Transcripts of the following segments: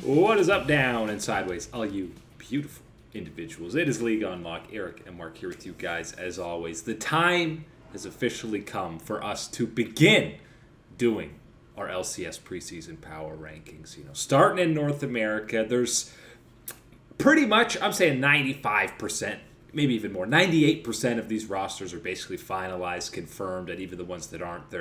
What is up, down, and sideways, all you beautiful individuals? It is League Unlock. Eric and Mark here with you guys, as always. The time has officially come for us to begin doing our LCS Preseason Power Rankings. Starting in North America, there's pretty much, I'm saying 95%, maybe even more, 98% of these rosters are basically finalized, confirmed, and even the ones that aren't,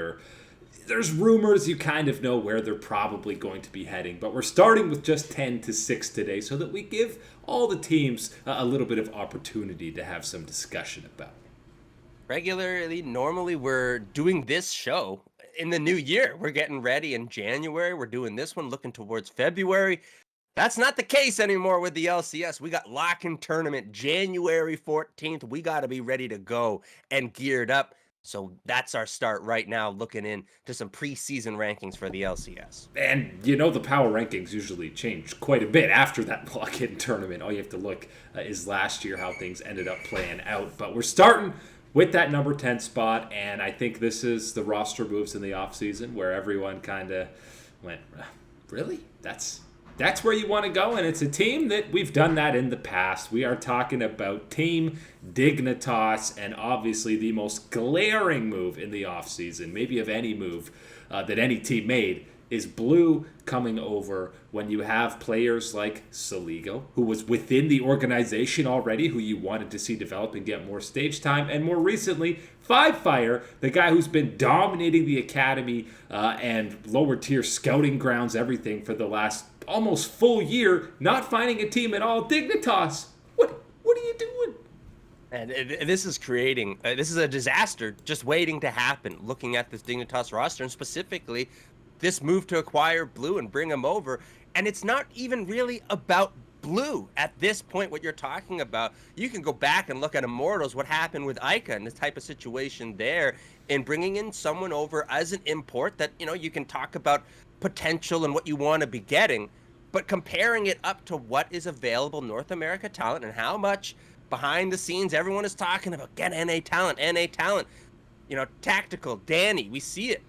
there's rumors. You kind of know where they're probably going to be heading, but we're starting with just 10 to 6 today so that we give all the teams a little bit of opportunity to have some discussion about. Normally we're doing this show in the new year. We're getting ready in January. We're doing this one looking towards February. That's not the case anymore with the LCS. We got lock-in tournament January 14th. We got to be ready to go and geared up. So that's our start right now, looking into some preseason rankings for the LCS. And the power rankings usually change quite a bit after that lock-in tournament. All you have to look is last year how things ended up playing out. But we're starting with that number 10 spot, and I think this is the roster moves in the offseason where everyone kind of went, really? That's where you want to go, and it's a team that we've done that in the past. We are talking about Team Dignitas, and obviously the most glaring move in the offseason, maybe of any move that any team made, is Blue coming over when you have players like Saligo, who was within the organization already, who you wanted to see develop and get more stage time, and more recently, Fire, the guy who's been dominating the academy and lower tier scouting grounds, everything for the last almost full year, not finding a team at all. Dignitas, what are you doing? And this is creating, this is a disaster just waiting to happen, looking at this Dignitas roster, and specifically this move to acquire Blue and bring him over. And it's not even really about Blue at this point, what you're talking about. You can go back and look at Immortals, what happened with Ica and this type of situation there, in bringing in someone over as an import that, you can talk about potential and what you want to be getting, but comparing it up to what is available North America talent and how much behind the scenes everyone is talking about, get NA talent, tactical, Danny, we see it.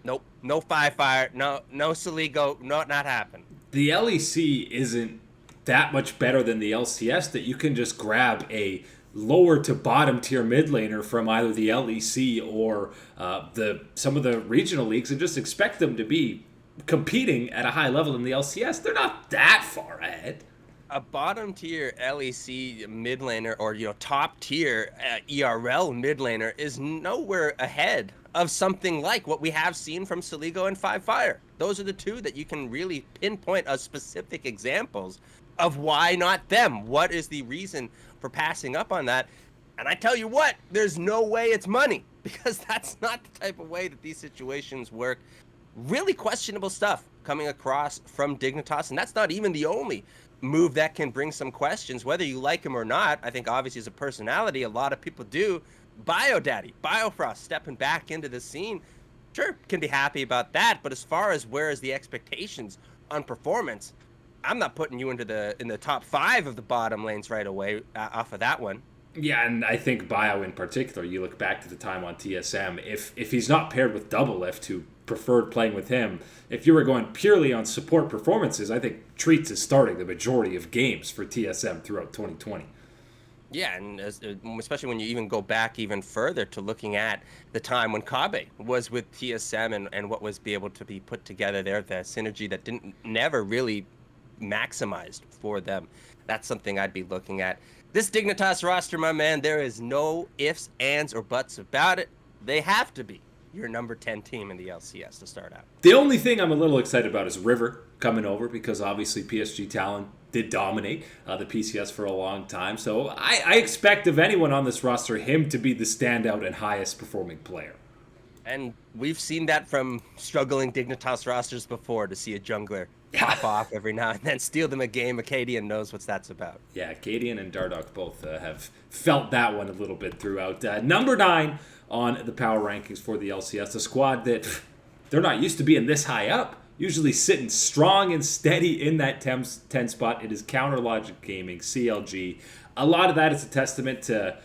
Nope, no Fire, no Saligo, not happen. The LEC isn't that much better than the LCS that you can just grab a lower to bottom tier mid laner from either the LEC or some of the regional leagues and just expect them to be competing at a high level in the LCS. They're not that far ahead. A bottom tier LEC mid laner or top tier ERL mid laner is nowhere ahead of something like what we have seen from Saligo and Fire. Those are the two that you can really pinpoint as specific examples of why not them. What is the reason for passing up on that? And I tell you what, there's no way it's money, because that's not the type of way that these situations work. Really questionable stuff coming across from Dignitas, and that's not even the only move that can bring some questions, whether you like him or not. I think obviously as a personality, a lot of people do. BioDaddy, Biofrost stepping back into the scene, sure, can be happy about that, but as far as where is the expectations on performance, I'm not putting you in the top 5 of the bottom lanes right away off of that one. Yeah, and I think Bio in particular, you look back to the time on TSM, if he's not paired with Doublelift, who preferred playing with him, if you were going purely on support performances, I think Treats is starting the majority of games for TSM throughout 2020. Yeah, and especially when you even go back even further to looking at the time when Kabe was with TSM and what was able to be put together there, the synergy that never really maximized for them. That's something I'd be looking at. This Dignitas roster, my man, there is no ifs, ands, or buts about it. They have to be your number 10 team in the LCS to start out. The only thing I'm a little excited about is River coming over, because obviously PSG Talon did dominate the PCS for a long time. So I expect of anyone on this roster, him to be the standout and highest performing player. And we've seen that from struggling Dignitas rosters before, to see a jungler pop off every now and then, steal them a game. Acadian knows what that's about. Yeah, Acadian and Dardoch both have felt that one a little bit throughout. Number 9 on the power rankings for the LCS, a squad that they're not used to being this high up, usually sitting strong and steady in that 10 spot. It is Counter Logic Gaming, CLG. A lot of that is a testament to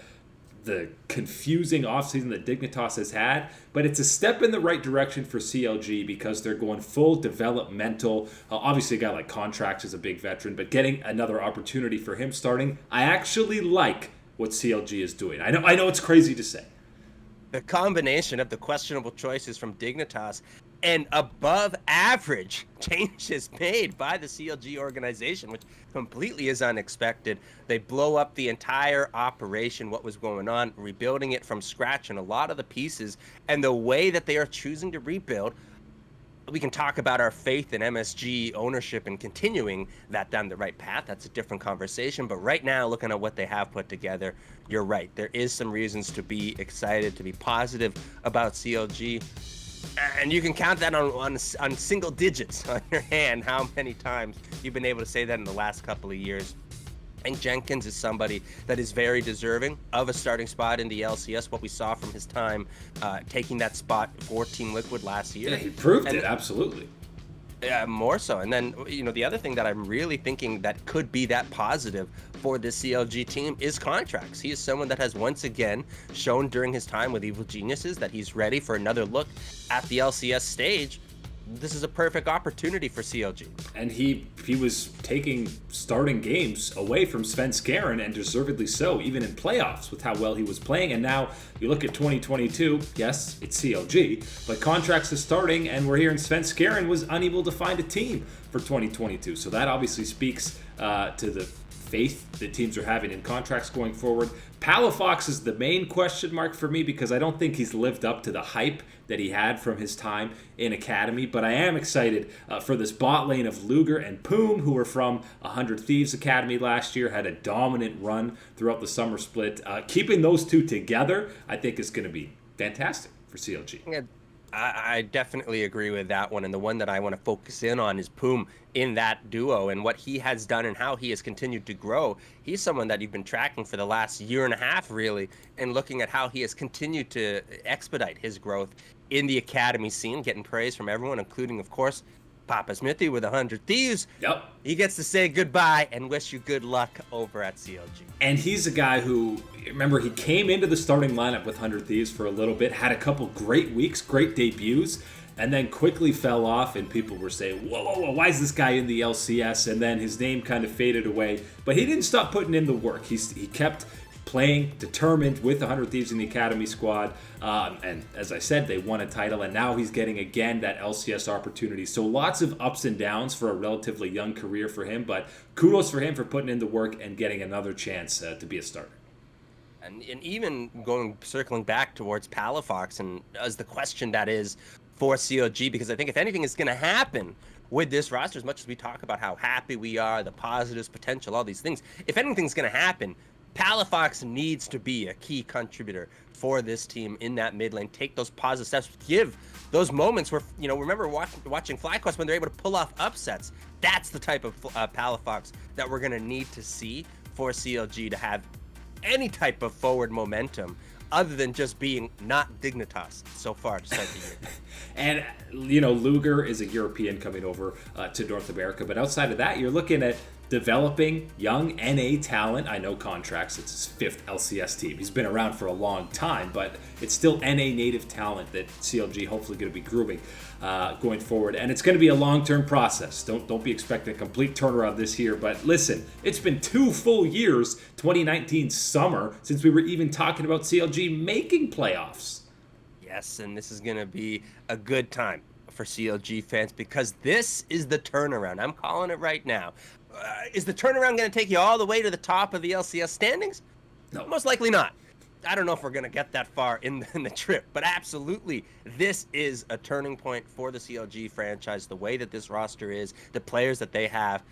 the confusing offseason that Dignitas has had, but it's a step in the right direction for CLG because they're going full developmental. Obviously, a guy like Contracts is a big veteran, but getting another opportunity for him starting, I actually like what CLG is doing. I know it's crazy to say. The combination of the questionable choices from Dignitas and above average changes made by the CLG organization, which completely is unexpected. They blow up the entire operation, what was going on, rebuilding it from scratch and a lot of the pieces, and the way that they are choosing to rebuild. We can talk about our faith in MSG ownership and continuing that down the right path. That's a different conversation. But right now, looking at what they have put together, you're right. There is some reasons to be excited, to be positive about CLG. And you can count that on single digits on your hand, how many times you've been able to say that in the last couple of years. I think Jenkins is somebody that is very deserving of a starting spot in the LCS. What we saw from his time taking that spot for Team Liquid last year. Yeah, he proved it, absolutely. Yeah, more so. And then, the other thing that I'm really thinking that could be that positive for this CLG team is Contracts. He is someone that has once again shown during his time with Evil Geniuses that he's ready for another look at the LCS stage. This is a perfect opportunity for CLG. And he was taking starting games away from Sven Skaren, and deservedly so, even in playoffs with how well he was playing. And now you look at 2022, yes, it's CLG, but Contracts is starting, and we're hearing Sven Skaren was unable to find a team for 2022. So that obviously speaks to the faith that teams are having in Contracts going forward. Palafox is the main question mark for me because I don't think he's lived up to the hype that he had from his time in Academy, but I am excited for this bot lane of Luger and Poom, who were from 100 Thieves Academy last year, had a dominant run throughout the summer split. Keeping those two together, I think, is going to be fantastic for CLG. Yeah, I definitely agree with that one, and the one that I want to focus in on is Poom in that duo and what he has done and how he has continued to grow. He's someone that you've been tracking for the last year and a half, really, and looking at how he has continued to expedite his growth in the Academy scene, getting praise from everyone, including, of course, Papa Smithy with 100 Thieves. Yep. He gets to say goodbye and wish you good luck over at CLG. And he's a guy who, remember, he came into the starting lineup with 100 Thieves for a little bit, had a couple great weeks, great debuts, and then quickly fell off, and people were saying, whoa, why is this guy in the LCS? And then his name kind of faded away. But he didn't stop putting in the work. He kept playing determined with 100 Thieves in the Academy squad. And as I said, they won a title, and now he's getting, again, that LCS opportunity. So lots of ups and downs for a relatively young career for him, but kudos for him for putting in the work and getting another chance to be a starter. And even circling back towards Palafox and as the question that is for CLG, because I think if anything is going to happen with this roster, as much as we talk about how happy we are, the positives, potential, all these things, if anything's going to happen, Palafox needs to be a key contributor for this team in that mid lane. Take those positive steps. Give those moments where, remember watching FlyQuest when they're able to pull off upsets. That's the type of Palafox that we're going to need to see for CLG to have any type of forward momentum other than just being not Dignitas so far to start the year. And, Luger is a European coming over to North America. But outside of that, you're looking at developing young NA talent. I know Contracts, it's his 5th LCS team. He's been around for a long time, but it's still NA native talent that CLG hopefully going to be grooming going forward. And it's going to be a long-term process. Don't be expecting a complete turnaround this year. But listen, it's been 2 full years, 2019 summer, since we were even talking about CLG making playoffs. Yes, and this is going to be a good time for CLG fans because this is the turnaround. I'm calling it right now. Is the turnaround going to take you all the way to the top of the LCS standings? No. Most likely not. I don't know if we're going to get that far in the trip, but absolutely, this is a turning point for the CLG franchise, the way that this roster is, the players that they have.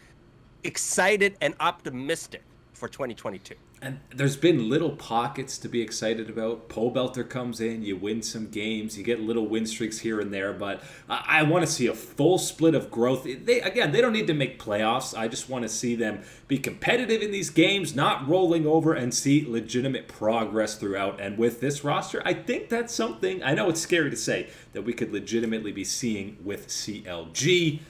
Excited and optimistic for 2022. And there's been little pockets to be excited about. Pole Belter comes in, you win some games, you get little win streaks here and there, but I want to see a full split of growth. They don't need to make playoffs. I just want to see them be competitive in these games, not rolling over, and see legitimate progress throughout. And with this roster, I think that's something, I know it's scary to say, that we could legitimately be seeing with CLG.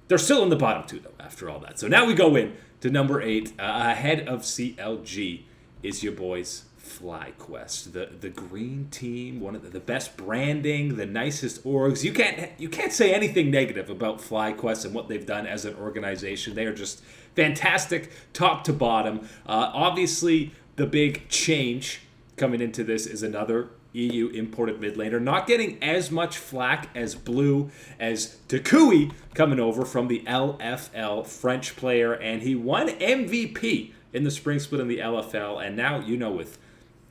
They're still in the bottom 2, though, after all that. So now we go in to number 8. Ahead of CLG is your boys, FlyQuest, the green team, one of the best branding, the nicest orgs. You can't say anything negative about FlyQuest and what they've done as an organization. They are just fantastic, top to bottom. Obviously, the big change coming into this is another EU imported mid laner, not getting as much flack as Blue as Takui coming over from the LFL, French player, and he won MVP in the spring split in the LFL, and now, with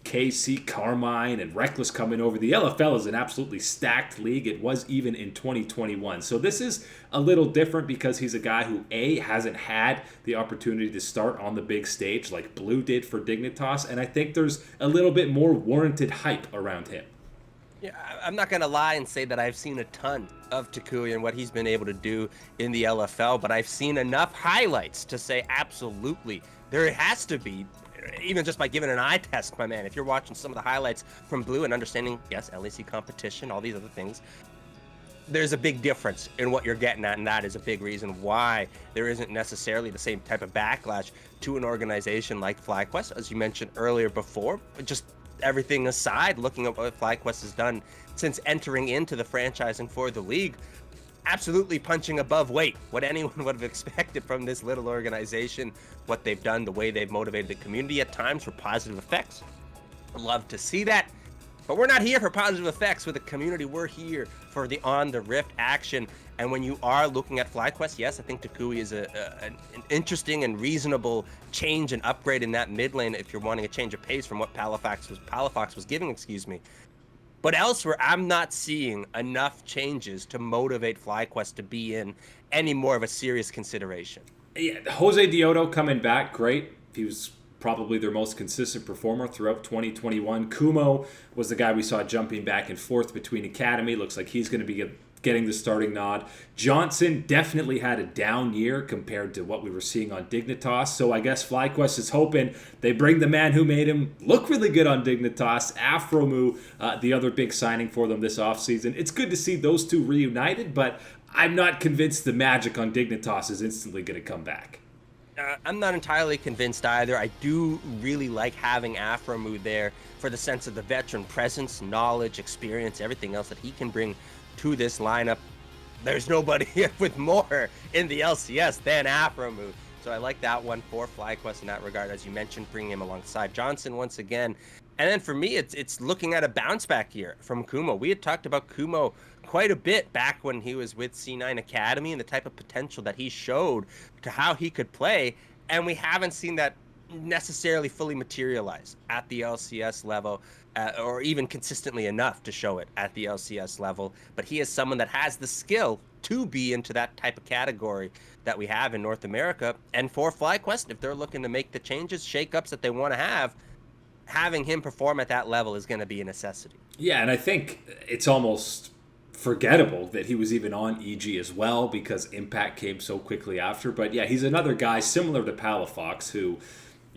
KC, Carmine, and Reckless coming over, the LFL is an absolutely stacked league. It was even in 2021. So this is a little different because he's a guy who, A, hasn't had the opportunity to start on the big stage like Blue did for Dignitas, and I think there's a little bit more warranted hype around him. Yeah, I'm not going to lie and say that I've seen a ton of Takui and what he's been able to do in the LFL, but I've seen enough highlights to say absolutely there has to be, even just by giving an eye test, my man, if you're watching some of the highlights from Blue and understanding, yes, LEC competition, all these other things, there's a big difference in what you're getting at, and that is a big reason why there isn't necessarily the same type of backlash to an organization like FlyQuest, as you mentioned earlier before. Just everything aside, looking at what FlyQuest has done since entering into the franchising for the league, absolutely punching above weight what anyone would have expected from this little organization, what they've done, the way they've motivated the community at times for positive effects. Love to see that. But we're not here for positive effects with the community. We're here for the on the rift action. And when you are looking at FlyQuest, yes, I think Takui is an interesting and reasonable change and upgrade in that mid lane if you're wanting a change of pace from what Palafox was giving, But elsewhere, I'm not seeing enough changes to motivate FlyQuest to be in any more of a serious consideration. Yeah, Jose Dioto coming back, great. He was probably their most consistent performer throughout 2021. Kumo was the guy we saw jumping back and forth between Academy. Looks like he's going to be getting the starting nod. Johnson definitely had a down year compared to what we were seeing on Dignitas. So I guess FlyQuest is hoping they bring the man who made him look really good on Dignitas, Afromu, the other big signing for them this offseason. It's good to see those two reunited, but I'm not convinced the magic on Dignitas is instantly going to come back. I'm not entirely convinced either. I do really like having Afromu there for the sense of the veteran presence, knowledge, experience, everything else that he can bring to this lineup. There's nobody with more in the LCS than Afromu. So I like that one for FlyQuest in that regard, as you mentioned, bringing him alongside Johnson once again. And then for me, it's looking at a bounce back year from Kumo. We had talked about Kumo quite a bit back when he was with C9 Academy and the type of potential that he showed to how he could play. And we haven't seen that necessarily fully materialize at the LCS level, or even consistently enough to show it at the LCS level. But he is someone that has the skill to be into that type of category that we have in North America. And for FlyQuest, if they're looking to make the changes, shakeups that they want to have, having him perform at that level is going to be a necessity. Yeah, and I think it's almost forgettable that he was even on EG as well because Impact came so quickly after. But yeah, he's another guy similar to Palafox who,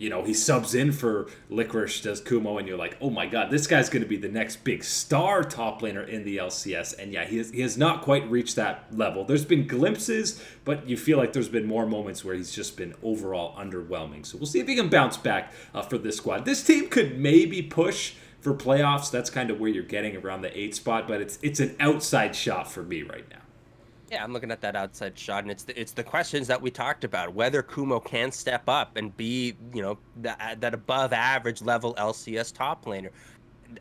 he subs in for Licorice, does Kumo, and you're like, oh my god, this guy's going to be the next big star top laner in the LCS. And yeah, he has not quite reached that level. There's been glimpses, but you feel like there's been more moments where he's just been overall underwhelming. So we'll see if he can bounce back for this squad. This team could maybe push for playoffs. That's kind of where you're getting around the 8 spot, but it's an outside shot for me right now. Yeah, I'm looking at that outside shot, and it's the questions that we talked about, whether Kumo can step up and be, that above average level LCS top laner.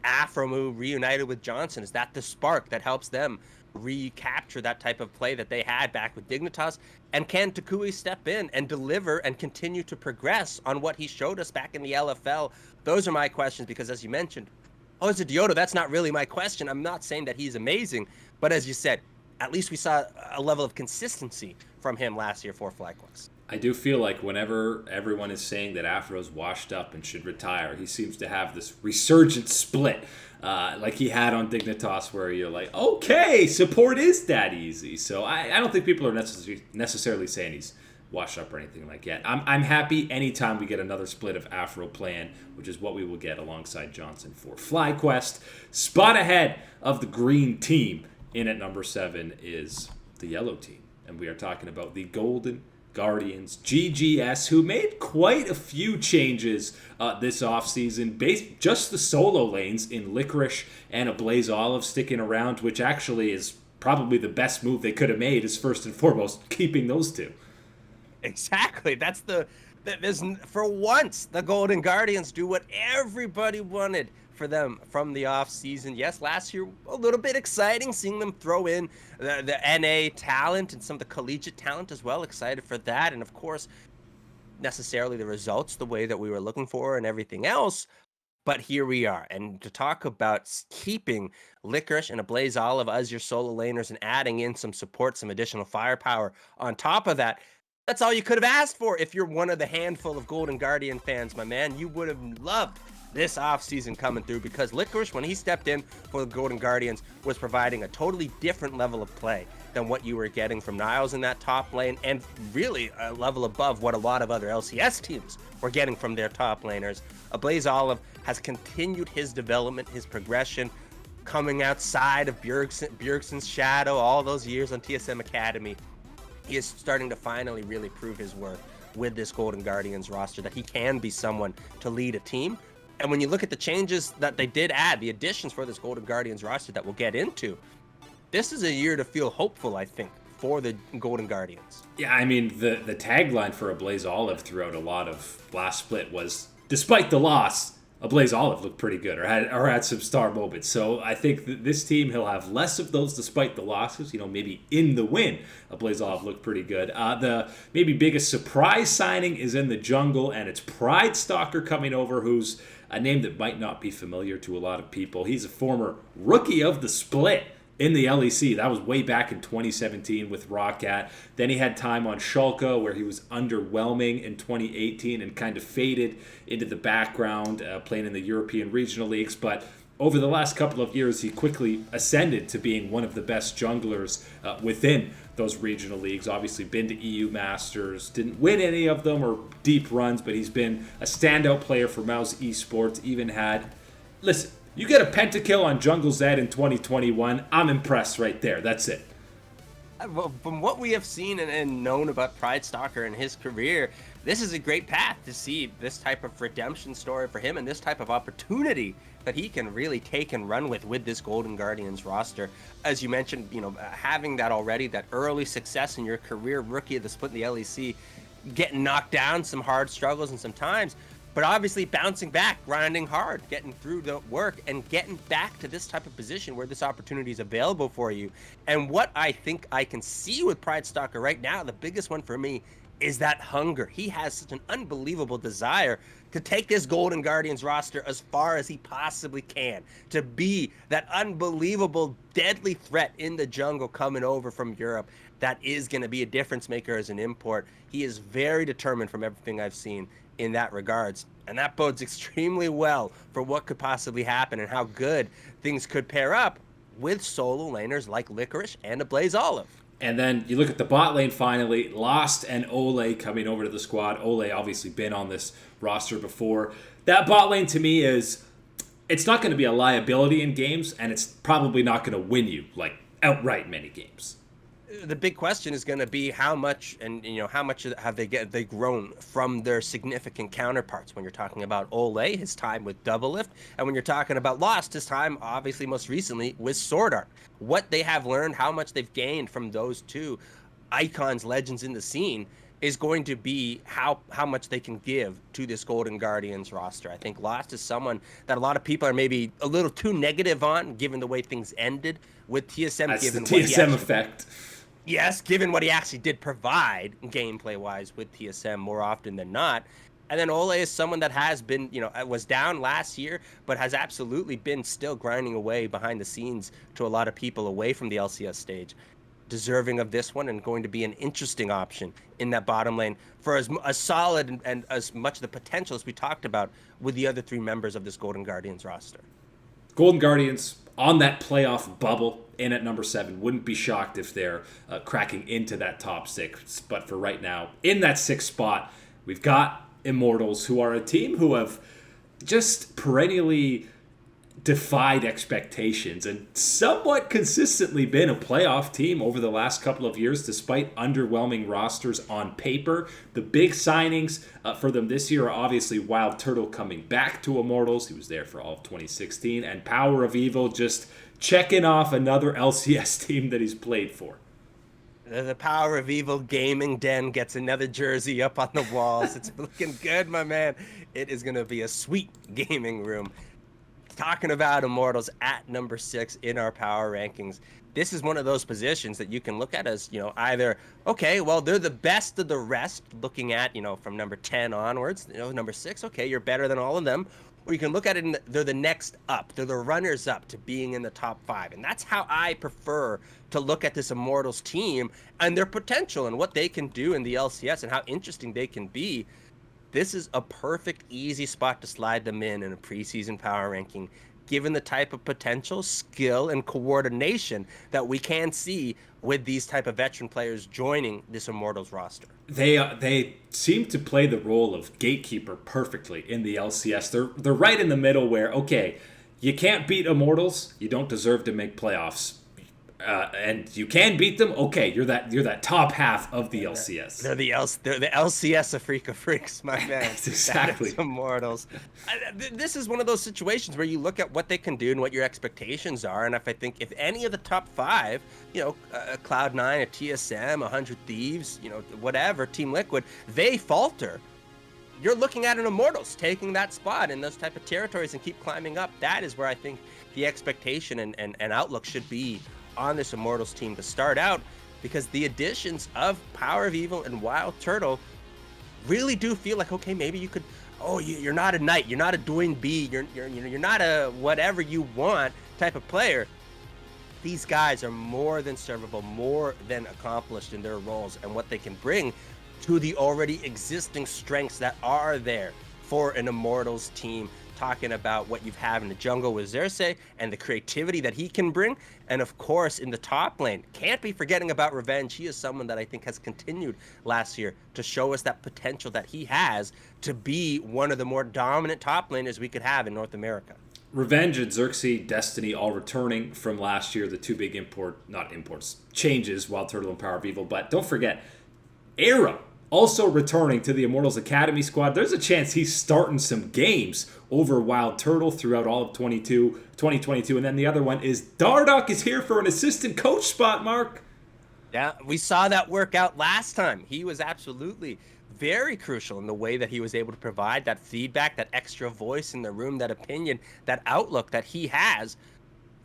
Afromu reunited with Johnson, is that the spark that helps them recapture that type of play that they had back with Dignitas? And can Takui step in and deliver and continue to progress on what he showed us back in the LFL? Those are my questions, because as you mentioned, Jose Dioto, that's not really my question. I'm not saying that he's amazing, but as you said, at least we saw a level of consistency from him last year for FlyQuest. I do feel like whenever everyone is saying that Afro's washed up and should retire, he seems to have this resurgent split like he had on Dignitas, where you're like, okay, support is that easy. So I don't think people are necessarily saying he's washed up or anything like that. I'm happy anytime we get another split of Afro plan, which is what we will get alongside Johnson for FlyQuest. Spot ahead of the green team. In at number 7 is the yellow team, and we are talking about the Golden Guardians, GGS, who made quite a few changes this offseason, based just the solo lanes in Licorice and a Blaze Olive sticking around, which actually is probably the best move they could have made, is first and foremost keeping those two. Exactly. There's for once the Golden Guardians do what everybody wanted for them from the off season. Yes, last year a little bit exciting seeing them throw in the NA talent and some of the collegiate talent as well. Excited for that, and of course, necessarily the results the way that we were looking for and everything else. But here we are, and to talk about keeping Licorice and a Blaze Olive as your solo laners and adding in some support, some additional firepower on top of that. That's all you could have asked for if you're one of the handful of Golden Guardian fans, my man. You would have loved this offseason coming through, because Licorice, when he stepped in for the Golden Guardians, was providing a totally different level of play than what you were getting from Niles in that top lane, and really a level above what a lot of other LCS teams were getting from their top laners. A Blaze Olive has continued his development, his progression, coming outside of Bjergsen's shadow all those years on TSM Academy. He is starting to finally really prove his worth with this Golden Guardians roster, that he can be someone to lead a team. And when you look at the changes that they did add, the additions for this Golden Guardians roster that we'll get into, this is a year to feel hopeful, I think, for the Golden Guardians. Yeah, I mean, the tagline for a Blaze Olive throughout a lot of last split was, despite the loss, a Blaze Olive looked pretty good, or had some star moments. So I think that this team, he'll have less of those despite the losses. Maybe in the win, a Blaze Olive looked pretty good. The maybe biggest surprise signing is in the jungle, and it's Pride Stalker coming over, who's a name that might not be familiar to a lot of people. He's a former rookie of the split in the LEC. That was way back in 2017 with Roccat. Then he had time on Schalke, where he was underwhelming in 2018 and kind of faded into the background, playing in the European regional leagues. But over the last couple of years, he quickly ascended to being one of the best junglers within those regional leagues. Obviously been to EU Masters, didn't win any of them or deep runs, but he's been a standout player for Mouse Esports. Even had, listen, you get a pentakill on Jungle Zed in 2021, I'm impressed right there. That's it. Well, from what we have seen and known about Pride Stalker and his career, this is a great path to see this type of redemption story for him and this type of opportunity that he can really take and run with this Golden Guardians roster. As you mentioned, having that already, that early success in your career, rookie of the split in the LEC, getting knocked down, some hard struggles and some times, but obviously bouncing back, grinding hard, getting through the work, and getting back to this type of position where this opportunity is available for you. And what I think I can see with Pride Stalker right now, the biggest one for me, is that hunger. He has such an unbelievable desire to take this Golden Guardians roster as far as he possibly can, to be that unbelievable deadly threat in the jungle coming over from Europe that is going to be a difference maker as an import. He is very determined from everything I've seen in that regards, and that bodes extremely well for what could possibly happen and how good things could pair up with solo laners like Licorice and a Blaze Olive. And then you look at the bot lane finally, Lost and Ole coming over to the squad. Ole obviously been on this roster before. That bot lane to me it's not going to be a liability in games, and it's probably not going to win you like outright many games. The big question is going to be how much have they grown from their significant counterparts. When you're talking about Ole, his time with Double Lift, and when you're talking about Lost, his time obviously most recently with Sword Art. What they have learned, how much they've gained from those two icons, legends in the scene, is going to be how much they can give to this Golden Guardians roster. I think Lost is someone that a lot of people are maybe a little too negative on, given the way things ended with TSM. That's given the TSM effect. Yes, given what he actually did provide gameplay-wise with TSM more often than not. And then Ole is someone that has been, was down last year, but has absolutely been still grinding away behind the scenes to a lot of people away from the LCS stage. Deserving of this one and going to be an interesting option in that bottom lane for as solid and as much the potential as we talked about with the other three members of this Golden Guardians roster. Golden Guardians on that playoff bubble in at number 7. Wouldn't be shocked if they're cracking into that top 6. But for right now, in that 6th spot, we've got Immortals, who are a team who have just perennially defied expectations and somewhat consistently been a playoff team over the last couple of years, despite underwhelming rosters on paper. The big signings for them this year are obviously Wild Turtle coming back to Immortals. He was there for all of 2016. And Power of Evil just checking off another LCS team that he's played for. The Power of Evil gaming den gets another jersey up on the walls. It's looking good, my man. It is going to be a sweet gaming room. Talking about Immortals at number 6 in our power rankings. This is one of those positions that you can look at as, either, okay, well, they're the best of the rest, looking at, from number 10 onwards, number 6, okay, you're better than all of them. Or you can look at it and they're the next up. They're the runners up to being in the top 5. And that's how I prefer to look at this Immortals team and their potential and what they can do in the LCS and how interesting they can be. This is a perfect, easy spot to slide them in a preseason power ranking, given the type of potential, skill, and coordination that we can see with these type of veteran players joining this Immortals roster. They seem to play the role of gatekeeper perfectly in the LCS. They're right in the middle where, okay, you can't beat Immortals, you don't deserve to make playoffs. And you can beat them. Okay, you're that top half of the LCS. They're the LCS of freak of freaks, my man. Exactly. Immortals. This is one of those situations where you look at what they can do and what your expectations are. And if any of the top 5, Cloud9, a TSM, 100 Thieves, whatever, Team Liquid, they falter. You're looking at an Immortals taking that spot in those type of territories and keep climbing up. That is where I think the expectation and outlook should be on this Immortals team to start out, because the additions of Power of Evil and Wild Turtle really do feel like, okay, maybe you could, you're not a knight, you're not a Dwayne B, you're not a whatever you want type of player. These guys are more than servable, more than accomplished in their roles and what they can bring to the already existing strengths that are there for an Immortals team. Talking about what you have in the jungle with Xerxes and the creativity that he can bring. And of course, in the top lane, can't be forgetting about Revenge. He is someone that I think has continued last year to show us that potential that he has to be one of the more dominant top laners we could have in North America. Revenge and Xerxes, Destiny all returning from last year. The two big changes, Wild Turtle and Power of Evil. But don't forget, Arrow also returning to the Immortals Academy squad. There's a chance he's starting some games over Wild Turtle throughout all of 2022. And then the other one is Dardoch is here for an assistant coach spot, Mark. Yeah, we saw that work out last time. He was absolutely very crucial in the way that he was able to provide that feedback, that extra voice in the room, that opinion, that outlook that he has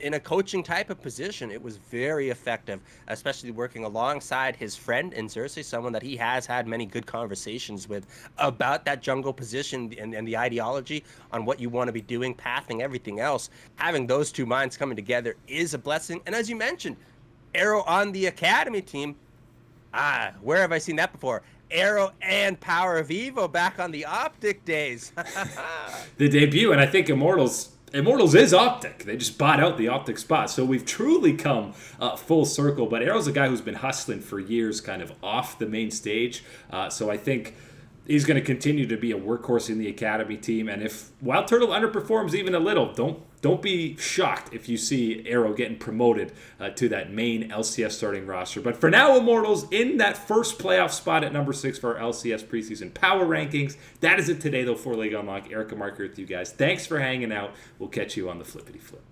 in a coaching type of position. It was very effective, especially working alongside his friend in Xerxes, someone that he has had many good conversations with about that jungle position and the ideology on what you want to be doing, pathing, everything else. Having those two minds coming together is a blessing. And as you mentioned, Arrow on the Academy team, where have I seen that before? Arrow and Power of Evo back on the Optic days. The debut, and I think Immortals is Optic. They just bought out the Optic spot. So we've truly come full circle. But Arrow's a guy who's been hustling for years kind of off the main stage. So I think he's going to continue to be a workhorse in the Academy team. And if Wild Turtle underperforms even a little, don't be shocked if you see Arrow getting promoted to that main LCS starting roster. But for now, Immortals in that first playoff spot at number 6 for our LCS preseason power rankings. That is it today, though, for League Unlock. Eric and Mark here with you guys. Thanks for hanging out. We'll catch you on the flippity flip.